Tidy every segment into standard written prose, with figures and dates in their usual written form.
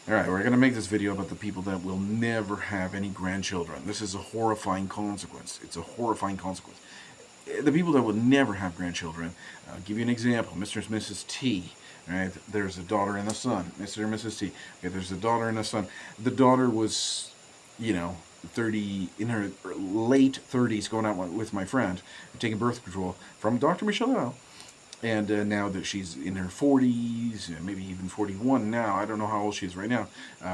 All right, we're going to make this video about the people that will never have any grandchildren. This is a horrifying consequence. It's a horrifying consequence. The people that will never have grandchildren, I'll give you an example. Mr. and Mrs. T. Right? There's a daughter and a son. Mr. and Mrs. T. Okay, there's a daughter and a son. The daughter was, 30, in her late 30s, going out with my friend, taking birth control from Dr. Michelle. And now that she's in her 40s, maybe even 41 now, I don't know how old she is right now,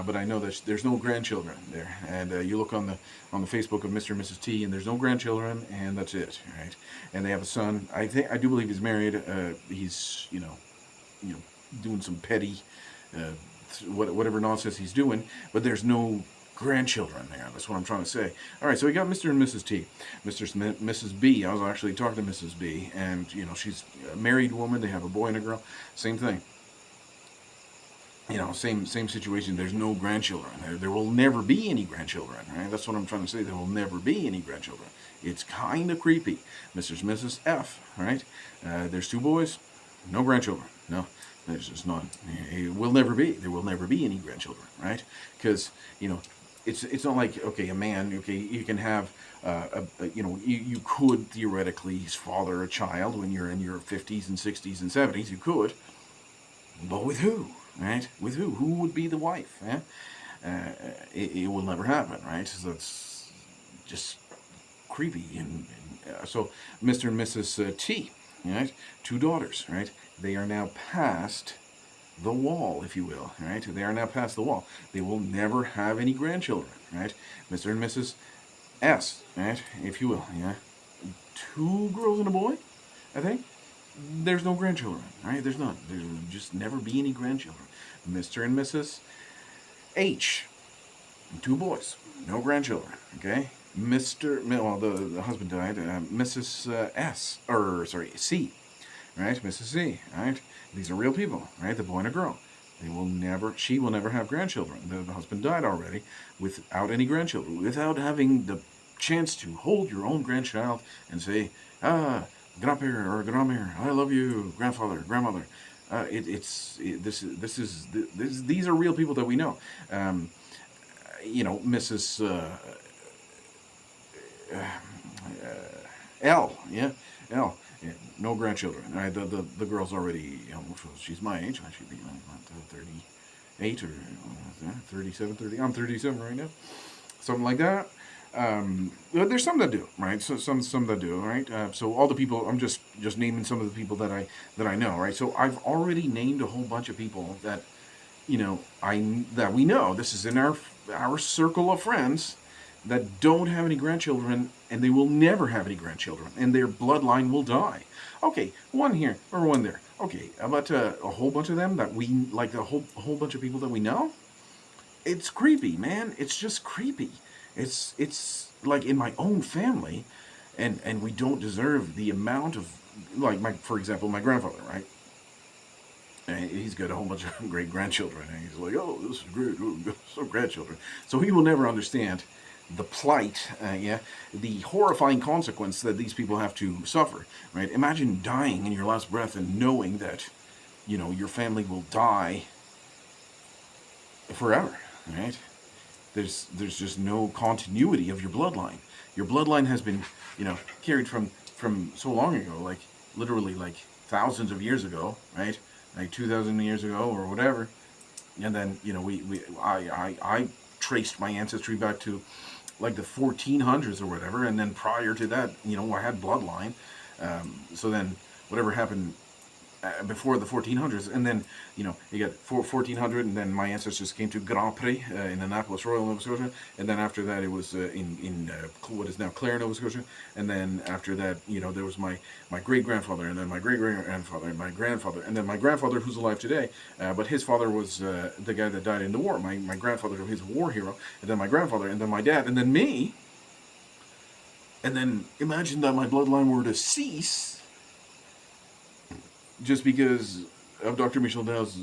but I know that there's no grandchildren there. And you look on the Facebook of Mr. and Mrs. T, and there's no grandchildren, and that's it, right? And they have a son. I do believe he's married. He's doing some petty, whatever nonsense he's doing, but there's no grandchildren there. That's what I'm trying to say. All right, so we got Mr. and Mrs. T. Mrs. B. I was actually talking to Mrs. B, and she's a married woman. They have a boy and a girl. Same thing. Same situation. There's no grandchildren. There will never be any grandchildren. Right? That's what I'm trying to say. There will never be any grandchildren. It's kind of creepy. Mr. and Mrs. F. Right? There's two boys, no grandchildren. No. There's just none. It will never be. There will never be any grandchildren, right? Because it's not like, okay, a man, okay, you can have you could theoretically father a child when you're in your 50s and 60s and 70s. You could, but with who, right? With who? Who would be the wife? Eh? It will never happen, right? So it's just creepy. So Mr. and Mrs. T, right? Two daughters, right? They are now past the wall, if you will, right? They are now past the wall. They will never have any grandchildren, right? Mr. and Mrs. S, right? If you will, yeah. Two girls and a boy, I think. There's no grandchildren, right? There's none. There will just never be any grandchildren. Mr. and Mrs. H, two boys, no grandchildren, okay? The husband died. C, right? Mrs. C, right? These are real people, right? The boy and a girl. She will never have grandchildren. The husband died already without any grandchildren, without having the chance to hold your own grandchild and say, grandpere or grandmere, I love you, grandfather, grandmother. These are real people that we know. Mrs. L, yeah, L. Yeah, no grandchildren. The girl's already, she's my age. I should be like 38 or 37, 30. I'm 37 right now. Something like that. There's some that do, right? So some that do, right? So all the people, I'm just naming some of the people that I know, right? So I've already named a whole bunch of people that, that we know. This is in our circle of friends that don't have any grandchildren, and they will never have any grandchildren, and their bloodline will die. Okay, one here or one there. Okay, how about a whole bunch of them that we like, a whole bunch of people that we know? It's creepy, man. It's just creepy. It's like in my own family, and we don't deserve the amount of, like, for example, my grandfather, right? And he's got a whole bunch of great grandchildren, and he's like, oh, this is great, so grandchildren. So he will never understand the plight, the horrifying consequence that these people have to suffer, right? Imagine dying in your last breath and knowing that, your family will die forever, right? There's just no continuity of your bloodline. Your bloodline has been, carried from so long ago, like literally like thousands of years ago, right? Like 2,000 years ago or whatever. And then, I traced my ancestry back to like the 1400s or whatever, and then prior to that, I had bloodline. So then whatever happened before the 1400s, and then you got 1400, and then my ancestors came to Grand Prix in Annapolis Royal, Nova Scotia, and then after that it was in what is now Clare, Nova Scotia, and then after that there was my great grandfather, and then my great great grandfather, and my grandfather, and then my grandfather who's alive today, but his father was the guy that died in the war. My grandfather, he's a war hero, and then my grandfather, and then my dad, and then me, and then imagine that my bloodline were to cease just because of Dr. Michel Dow's,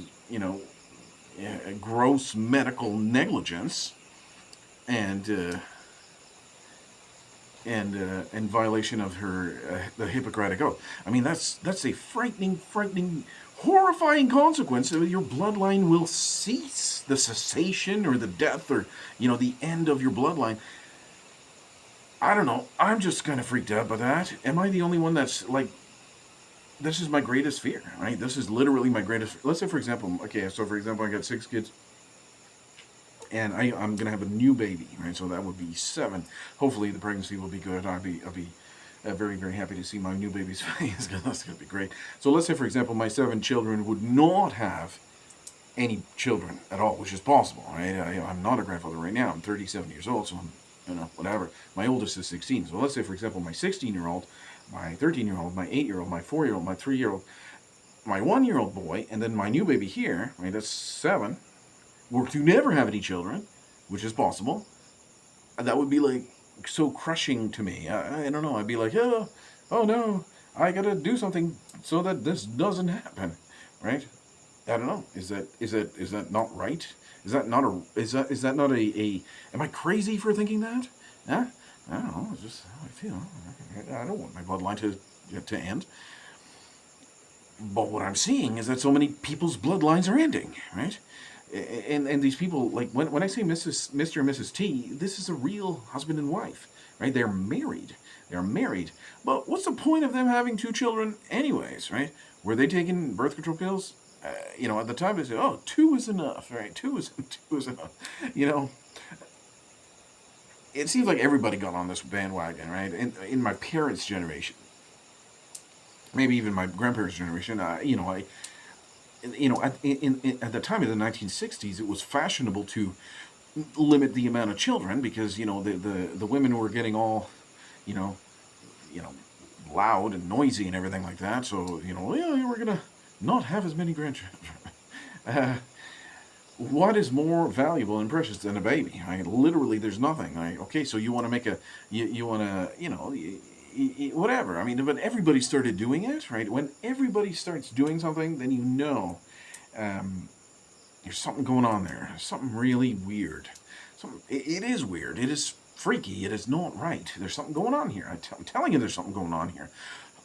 gross medical negligence and violation of her the Hippocratic Oath. I mean, that's a frightening, horrifying consequence. Your bloodline will cease. the cessation or the death or, the end of your bloodline. I don't know. I'm just kind of freaked out by that. Am I the only one that's like, this is my greatest fear, right? This is literally my greatest. Let's say, for example, I got 6 kids, and I'm gonna have a new baby, right? So that would be 7. Hopefully, the pregnancy will be good. I'll be very, very happy to see my new baby's face. That's gonna be great. So let's say, for example, my 7 children would not have any children at all, which is possible, right? I'm not a grandfather right now. I'm 37 years old, so I'm, whatever. My oldest is 16. So let's say, for example, my 16-year-old, my 13-year-old, my 8-year-old, my 4-year-old, my 3-year-old, my 1-year-old boy, and then my new baby here, right? That's 7. Were to never have any children, which is possible. That would be like so crushing to me. I don't know. I'd be like, oh no, I gotta do something so that this doesn't happen, right? I don't know. Is that not right? Is that not a? Am I crazy for thinking that? Huh? I don't know. It's just how I feel. I don't want my bloodline to end. But what I'm seeing is that so many people's bloodlines are ending, right? And these people, like when I say Mr. and Mrs. T, this is a real husband and wife, right? They're married. They're married. But what's the point of them having 2 children anyways, right? Were they taking birth control pills? At the time they said, 2 is enough, right? 2 is enough. It seems like everybody got on this bandwagon, right? In my parents' generation, maybe even my grandparents' generation, at the time of the 1960s, it was fashionable to limit the amount of children because the women were getting all, loud and noisy and everything like that. So we're gonna not have as many grandchildren. What is more valuable and precious than a baby? Literally, there's nothing. Okay, so you want to make whatever. But everybody started doing it, right? When everybody starts doing something, then there's something going on there. Something really weird. It is weird. It is freaky. It is not right. There's something going on here. I'm telling you, there's something going on here.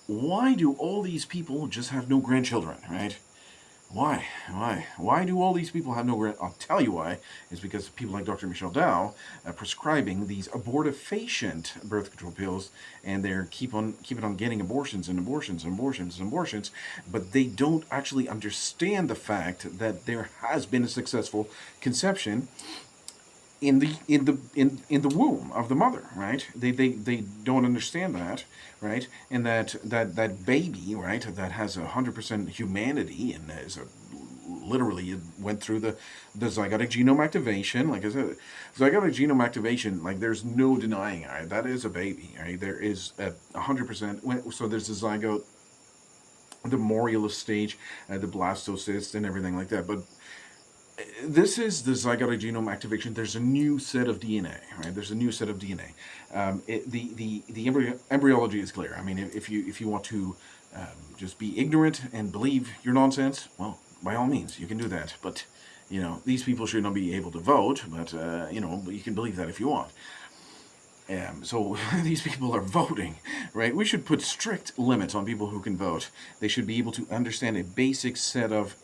Why do all these people just have no grandchildren, right? Why? Why do all these people have no grandchildren? I'll tell you why. It's because people like Dr. Michelle Dow prescribing these abortifacient birth control pills, and they're keep on getting abortions, but they don't actually understand the fact that there has been a successful conception in the womb of the mother, right? They don't understand that, right? And that baby, right, that has 100% humanity and is literally went through the zygotic genome activation. Like I said, zygotic genome activation, like there's no denying it. That is a baby, right? There is 100%. So there's the zygote, the morulus stage, the blastocyst, and everything like that. But this is the zygotic genome activation. There's a new set of DNA, right? There's a new set of DNA. The embryology is clear. If you want to just be ignorant and believe your nonsense, well, by all means, you can do that. But these people should not be able to vote. But you can believe that if you want. So these people are voting, right? We should put strict limits on people who can vote. They should be able to understand a basic set of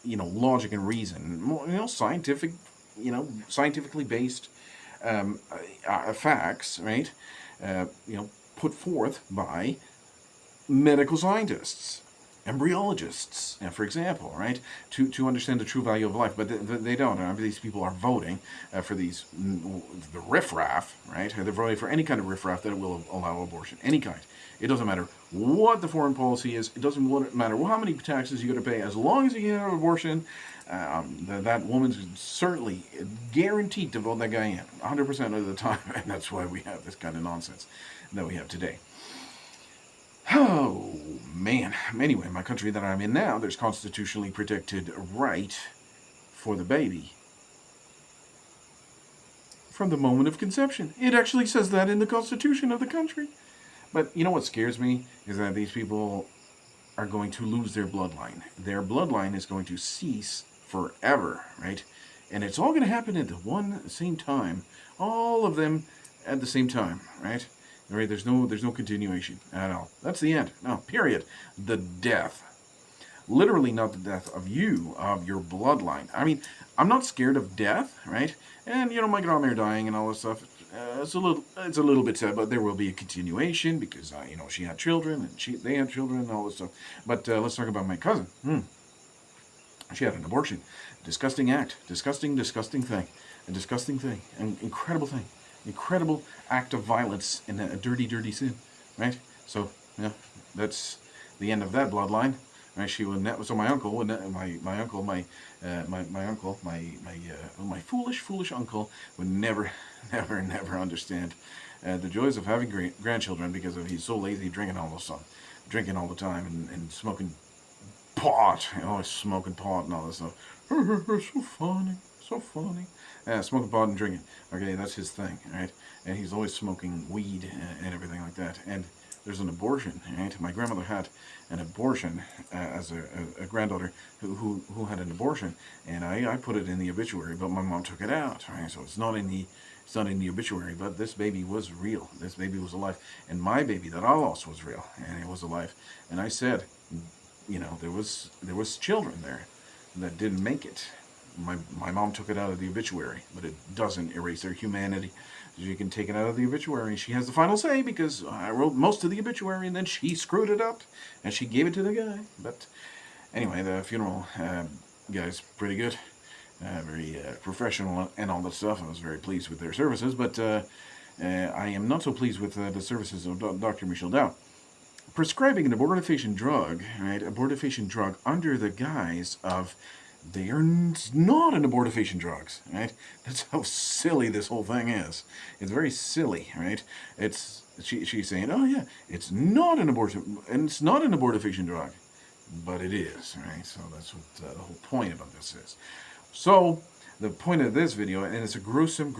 logic and reason, scientifically based facts, right? Put forth by medical scientists, embryologists, for example, right? To understand the true value of life, but they don't. These people are voting for the riffraff, right? They're voting for any kind of riffraff that will allow abortion, any kind. It doesn't matter what the foreign policy is. It doesn't matter how many taxes you got to pay. As long as you get an abortion, that woman's certainly guaranteed to vote that guy in 100% of the time. And that's why we have this kind of nonsense that we have today. Oh, man. Anyway, my country that I'm in now, there's constitutionally protected right for the baby from the moment of conception. It actually says that in the Constitution of the country. But what scares me is that these people are going to lose their bloodline. Their bloodline is going to cease forever, right? And it's all going to happen at the same time. All of them at the same time, right? Right? There's no continuation at all. That's the end. No, period. The death literally not the death of you, of your bloodline. I mean, I'm not scared of death, right? And my grandmother dying and all this stuff. It's a little bit sad, but there will be a continuation because she had children and they had children and all this stuff. But let's talk about my cousin. She had an abortion. Disgusting act. Disgusting thing. A disgusting thing. An incredible thing. Incredible act of violence and a dirty, dirty sin. Right? So, yeah, that's the end of that bloodline. Right? She would so my uncle would my uncle my foolish uncle would never understand the joys of having grandchildren because he's so lazy drinking all the time and smoking pot, always smoking pot and all this stuff. So funny. Yeah, smoking pot and drinking. Okay, that's his thing, right? And he's always smoking weed and everything like that. And there's an abortion, right? My grandmother had an abortion as a granddaughter who had an abortion, and I put it in the obituary, but my mom took it out, right? So it's not in the obituary, but this baby was real. This baby was alive, and my baby that I lost was real, and it was alive. And I said, there was children there that didn't make it. My mom took it out of the obituary, but it doesn't erase their humanity. You can take it out of the obituary. She has the final say because I wrote most of the obituary and then she screwed it up and she gave it to the guy. But anyway, the funeral guy's pretty good, very professional and all that stuff. I was very pleased with their services, but I am not so pleased with the services of Dr. Michel Dow. Prescribing an abortifacient drug, right? Abortifacient drug under the guise of they are not an abortifacient drugs, right? That's how silly this whole thing is. It's very silly, right? She's saying, oh yeah, it's not an abortifacient drug, but it is, right? So that's what the whole point about this is. So the point of this video, and it's a gruesome,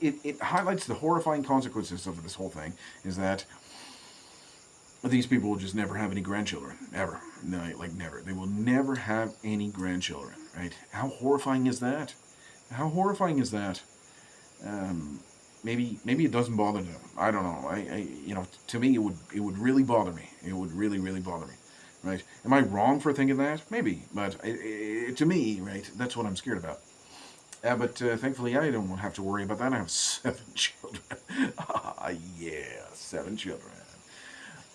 it highlights the horrifying consequences of this whole thing, is that these people will just never have any grandchildren, ever. No, like never. They will never have any grandchildren, right? How horrifying is that? How horrifying is that? Maybe it doesn't bother them. I don't know. To me, it would really bother me. It would really bother me, right? Am I wrong for thinking that? Maybe, but to me, right, that's what I'm scared about. But thankfully, I don't have to worry about that. I have 7 children. Yeah, 7 children.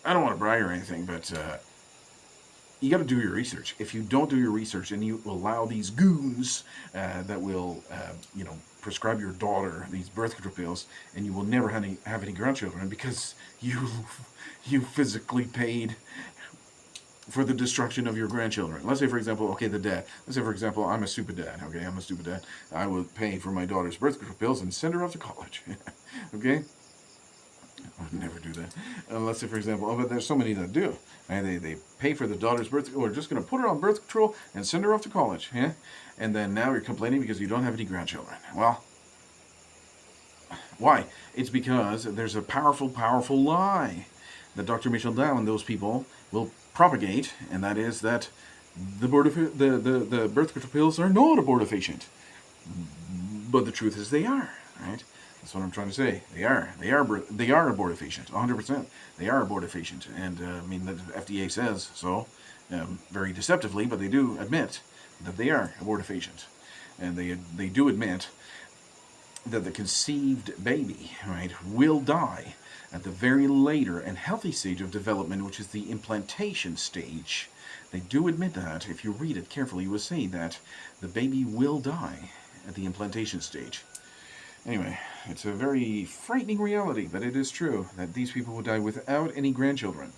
I don't want to brag or anything, but you got to do your research. If you don't do your research and you allow these goons that will, prescribe your daughter these birth control pills, and you will never have any grandchildren because you physically paid for the destruction of your grandchildren. Let's say, for example, okay, the dad. Let's say, for example, I'm a stupid dad. Okay, I'm a stupid dad. I would pay for my daughter's birth control pills and send her off to college. Okay. I would never do that. Let's say, for example, but there's so many that do. And they pay for the daughter's birth control, or just going to put her on birth control and send her off to college. Yeah? And then now you're complaining because you don't have any grandchildren. Well, why? It's because there's a powerful lie that Dr. Michel Dow and those people will propagate, and that is that the birth control pills are not abortifacient. But the truth is they are, right? That's what I'm trying to say. They are abortifacient, 100%. They are abortifacient, and the FDA says so, very deceptively, but they do admit that they are abortifacient, and they do admit that the conceived baby, right, will die at the very later and healthy stage of development, which is the implantation stage. They do admit that. If you read it carefully, you will see that the baby will die at the implantation stage. Anyway, it's a very frightening reality, but it is true that these people will die without any grandchildren.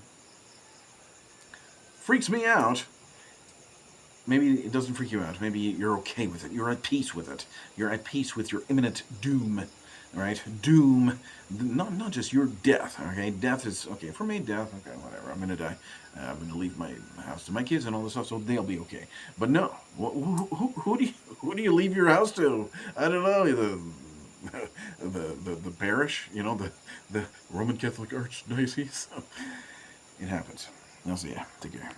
Freaks me out. Maybe it doesn't freak you out. Maybe you're okay with it. You're at peace with it. You're at peace with your imminent doom, right? Doom, not just your death, okay? Death is, okay, for me, death, okay, whatever. I'm going to die. I'm going to leave my house to my kids and all this stuff, so they'll be okay. But no, who do you leave your house to? I don't know, the parish, the Roman Catholic Archdiocese. It happens. I'll see ya. Take care.